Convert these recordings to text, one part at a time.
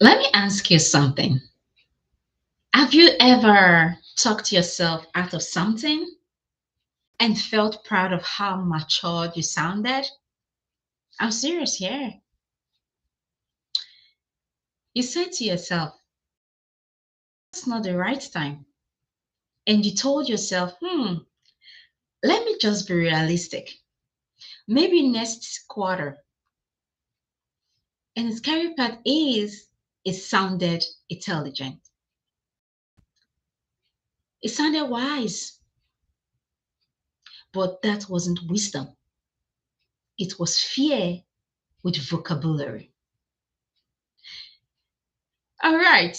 Let me ask you something. Have you ever talked yourself out of something and felt proud of how matured you sounded? I'm serious here. You said to yourself, it's not the right time. And you told yourself, let me just be realistic. Maybe next quarter. And the scary part is, it sounded intelligent. It sounded wise, but that wasn't wisdom. It was fear with vocabulary. All right.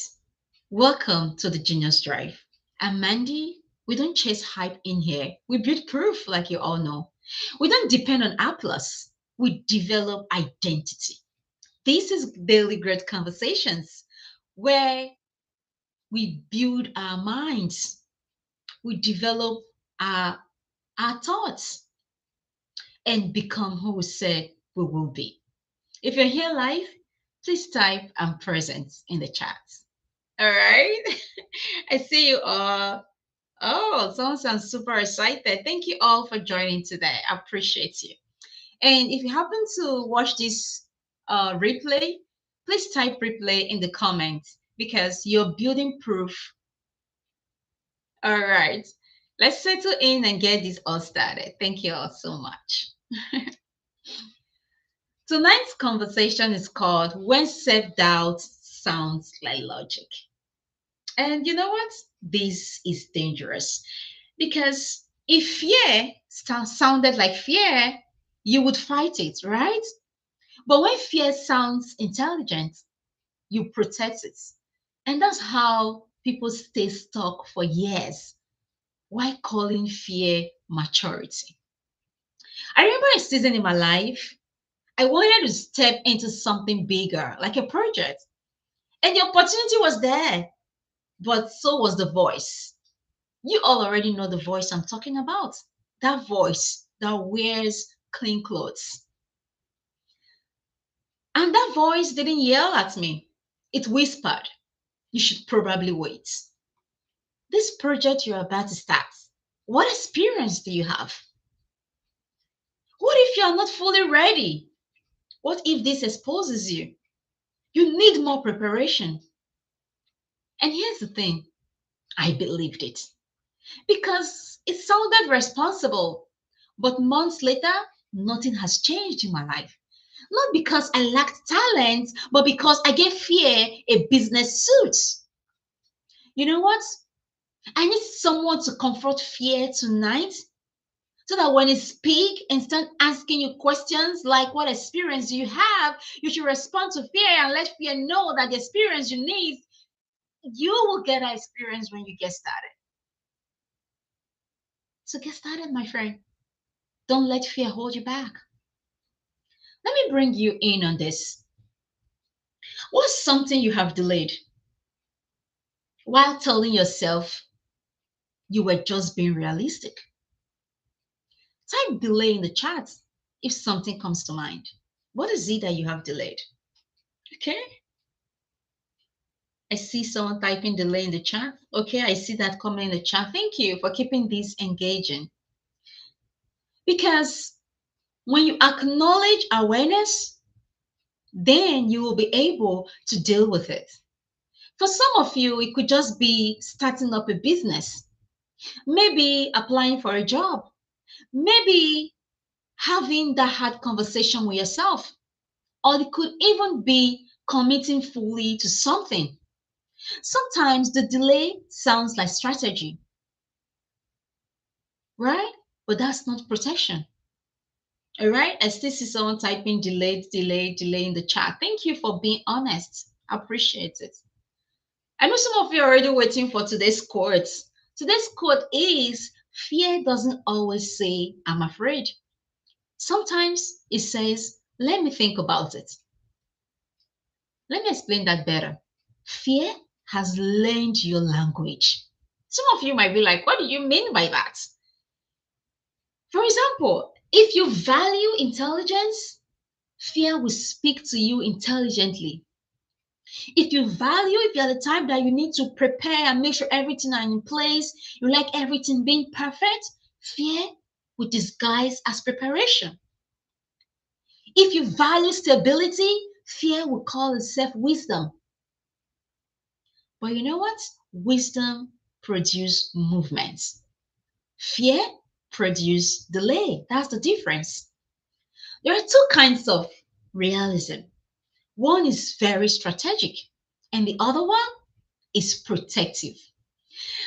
Welcome to the Genius Drive. I'm Mandy. We don't chase hype in here. We build proof, like you all know. We don't depend on applause. We develop identity. This is Daily Great Conversations where we build our minds, we develop our, our thoughts, and become who we say we will be. If you're here live, please type "I'm present" in the chat. All right. I see you all. Oh, someone sounds super excited. Thank you all for joining today. I appreciate you. And if you happen to watch this replay, please type replay in the comments because you're building proof. All right. Let's settle in and get this all started. Thank you all so much. Tonight's conversation is called When Self Doubt Sounds Like Logic. And you know what? This is dangerous because if fear sounded like fear, you would fight it, right? But when fear sounds intelligent, you protect it. And that's how people stay stuck for years while calling fear maturity. I remember a season in my life, I wanted to step into something bigger, like a project. And the opportunity was there, but so was the voice. You all already know the voice I'm talking about. That voice that wears clean clothes. And that voice didn't yell at me. It whispered, you should probably wait. This project you're about to start, what experience do you have? What if you're not fully ready? What if this exposes you? You need more preparation. And here's the thing, I believed it because it sounded responsible. But months later, nothing has changed in my life. Not because I lacked talent, but because I gave fear a business suit. You know what? I need someone to confront fear tonight so that when you speak and start asking you questions like what experience do you have, you should respond to fear and let fear know that the experience you need, you will get that experience when you get started. So get started, my friend. Don't let fear hold you back. Let me bring you in on this. What's something you have delayed while telling yourself you were just being realistic? Type delay in the chat if something comes to mind. What is it that you have delayed? Okay. I see someone typing delay in the chat. Okay, I see that comment in the chat. Thank you for keeping this engaging. Because when you acknowledge awareness, then you will be able to deal with it. For some of you, it could just be starting up a business, maybe applying for a job, maybe having that hard conversation with yourself, or it could even be committing fully to something. Sometimes the delay sounds like strategy, right? But that's not protection. All right. I still see someone typing delayed, delay, delay in the chat. Thank you for being honest. I appreciate it. I know some of you are already waiting for today's quote. Today's quote is fear doesn't always say, I'm afraid. Sometimes it says, let me think about it. Let me explain that better. Fear has learned your language. Some of you might be like, what do you mean by that? For example, if you value intelligence, fear will speak to you intelligently. If you're the type that you need to prepare and make sure everything are in place, you like everything being perfect, fear will disguise as preparation. If you value stability, fear will call itself wisdom. But you know what? Wisdom produces movement. Fear produces delay. That's the difference. There are two kinds of realism. One is very strategic, and the other one is protective.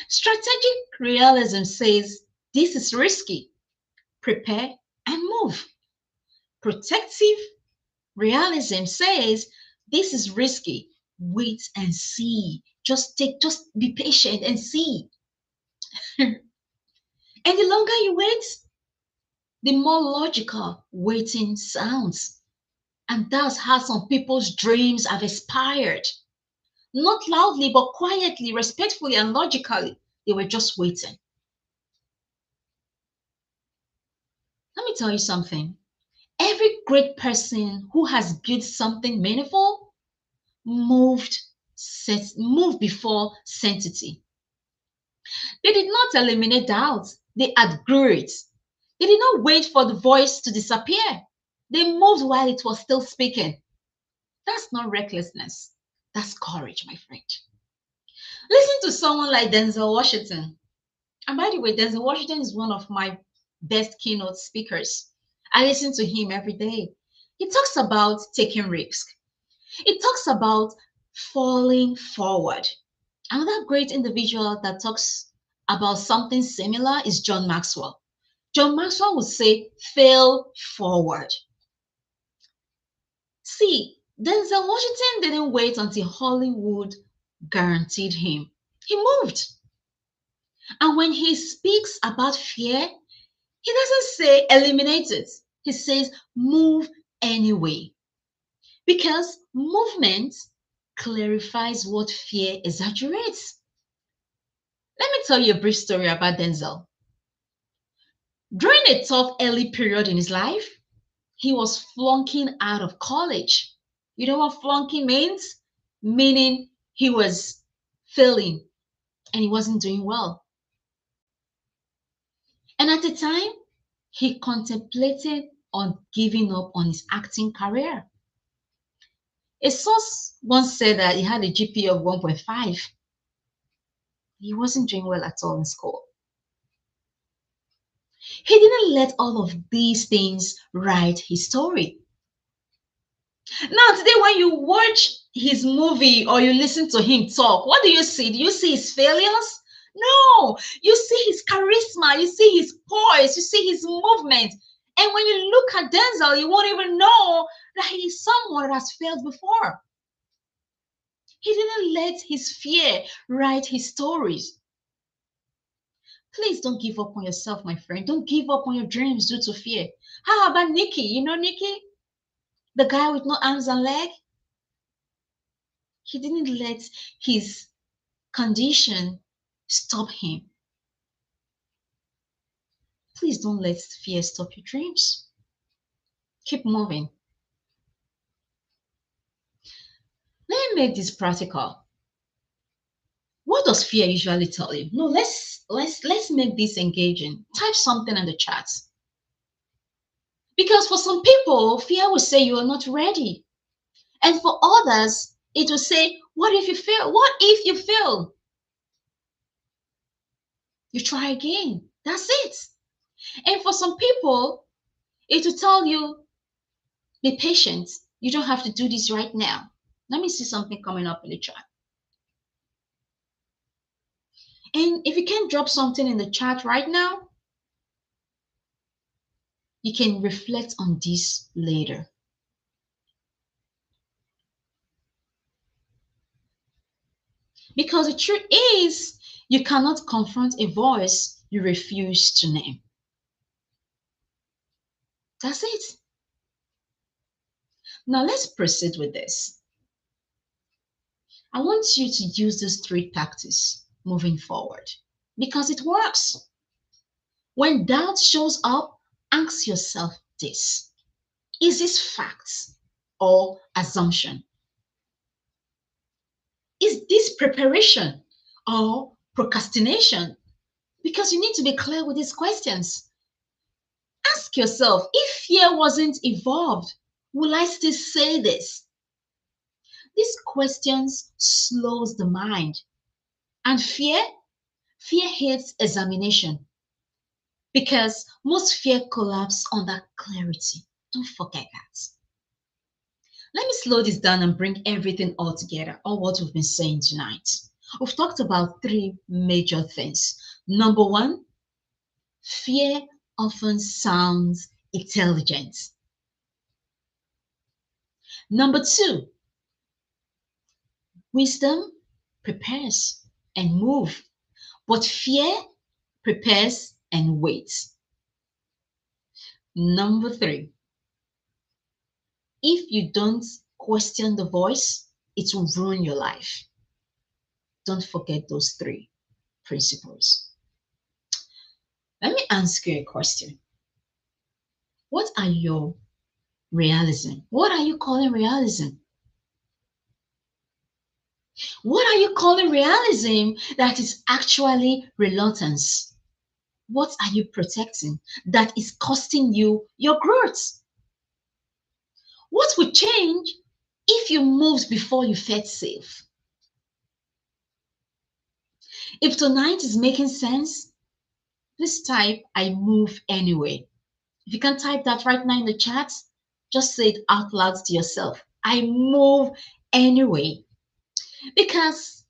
Strategic realism says this is risky, prepare and move. Protective realism says this is risky, wait and see. Just be patient and see. And the longer you wait, the more logical waiting sounds. And that's how some people's dreams have expired. Not loudly, but quietly, respectfully, and logically. They were just waiting. Let me tell you something. Every great person who has built something meaningful moved, moved before sanctity. They did not eliminate doubt, they outgrew it. They did not wait for the voice to disappear. They moved while it was still speaking. That's not recklessness. That's courage, my friend. Listen to someone like Denzel Washington. And by the way, Denzel Washington is one of my best keynote speakers. I listen to him every day. He talks about taking risk. He talks about falling forward. Another great individual that talks about something similar is John Maxwell. John Maxwell would say, fail forward. See, Denzel Washington didn't wait until Hollywood guaranteed him. He moved. And when he speaks about fear, he doesn't say eliminate it. He says move anyway. Because movement clarifies what fear exaggerates. Let me tell you a brief story about Denzel. During a tough early period in his life, he was flunking out of college. You know what flunking means? Meaning he was failing and he wasn't doing well. And at the time, he contemplated on giving up on his acting career. A source once said that he had a GPA of 1.5. He wasn't doing well at all in school. He didn't let all of these things write his story. Now, today, when you watch his movie or you listen to him talk, what do you see? Do you see his failures? No, you see his charisma, you see his poise, you see his movement. And when you look at Denzel, you won't even know that he is someone that has failed before. He didn't let his fear write his stories. Please don't give up on yourself, my friend. Don't give up on your dreams due to fear. How about Nikki? You know Nikki? The guy with no arms and leg? He didn't let his condition stop him. Please don't let fear stop your dreams. Keep moving. Let me make this practical. What does fear usually tell you? No, let's make this engaging. Type something in the chat. Because for some people, fear will say you are not ready. And for others, it will say, what if you fail? What if you fail? You try again. That's it. And for some people, it will tell you, be patient. You don't have to do this right now. Let me see something coming up in the chat. And if you can drop something in the chat right now, you can reflect on this later. Because the truth is, you cannot confront a voice you refuse to name. That's it. Now let's proceed with this. I want you to use these three tactics moving forward because it works. When doubt shows up, ask yourself this: is this fact or assumption? Is this preparation or procrastination? Because you need to be clear with these questions. Ask yourself, if fear wasn't evolved, will I still say this? These questions slows the mind. And fear hates examination because most fear collapse under clarity. Don't forget that. Let me slow this down and bring everything all together, all what we've been saying tonight. We've talked about three major things. Number one, fear often sounds intelligent. Number two, wisdom prepares and move, but fear prepares and waits. Number three, if you don't question the voice, it will ruin your life. Don't forget those three principles. Let me ask you a question. What are your realism? What are you calling realism? What are you calling realism that is actually reluctance? What are you protecting that is costing you your growth? What would change if you moved before you felt safe? If tonight is making sense, please type I move anyway. If you can type that right now in the chat, just say it out loud to yourself. I move anyway. Because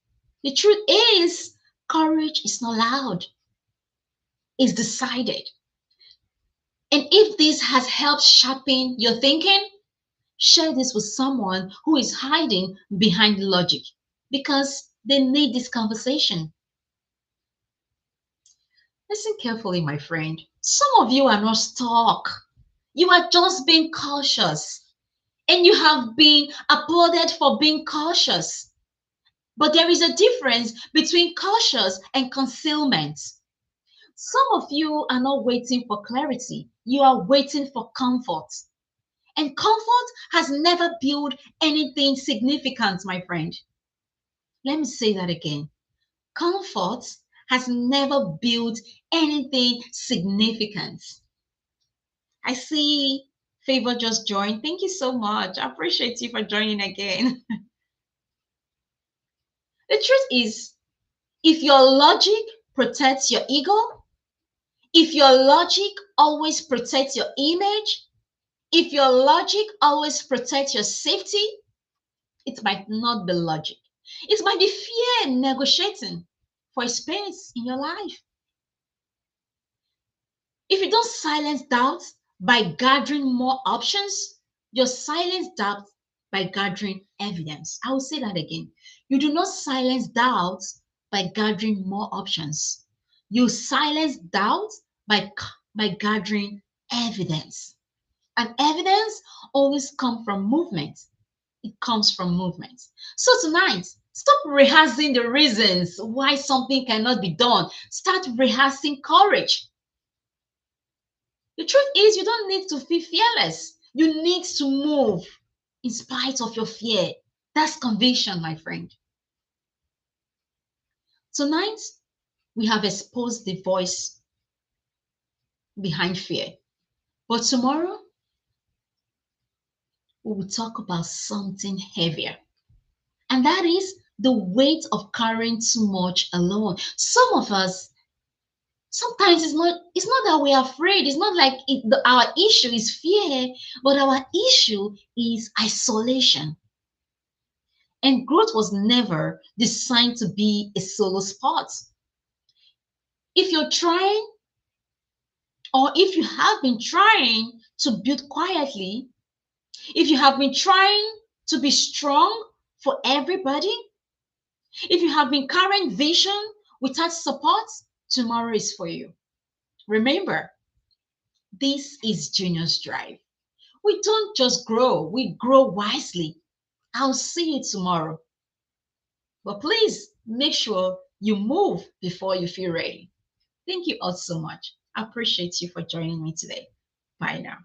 the truth is, courage is not loud, it's decided. And if this has helped sharpen your thinking, share this with someone who is hiding behind logic because they need this conversation. Listen carefully, my friend. Some of you are not stuck. You are just being cautious. And you have been applauded for being cautious. But there is a difference between cautious and concealment. Some of you are not waiting for clarity, you are waiting for comfort. And comfort has never built anything significant, my friend. Let me say that again. Comfort has never built anything significant. I see Favor just joined. Thank you so much. I appreciate you for joining again. The truth is, if your logic protects your ego, if your logic always protects your image, if your logic always protects your safety, it might not be logic. It might be fear negotiating for a space in your life. If you don't silence doubt by gathering more options, you silence doubt by gathering evidence. I will say that again. You do not silence doubt by gathering more options. You silence doubt by gathering evidence. And evidence always comes from movement. It comes from movement. So tonight, stop rehearsing the reasons why something cannot be done. Start rehearsing courage. The truth is, you don't need to feel fearless. You need to move in spite of your fear. That's conviction, my friend. Tonight, we have exposed the voice behind fear. But tomorrow, we will talk about something heavier. And that is the weight of carrying too much alone. Some of us, sometimes it's not that we're afraid. It's not like our issue is fear, but our issue is isolation. And growth was never designed to be a solo sport. If you're trying, or if you have been trying to build quietly, if you have been trying to be strong for everybody, if you have been carrying vision without support, tomorrow is for you. Remember, this is Geenius Drive. We don't just grow, we grow wisely. I'll see you tomorrow. But please make sure you move before you feel ready. Thank you all so much. I appreciate you for joining me today. Bye now.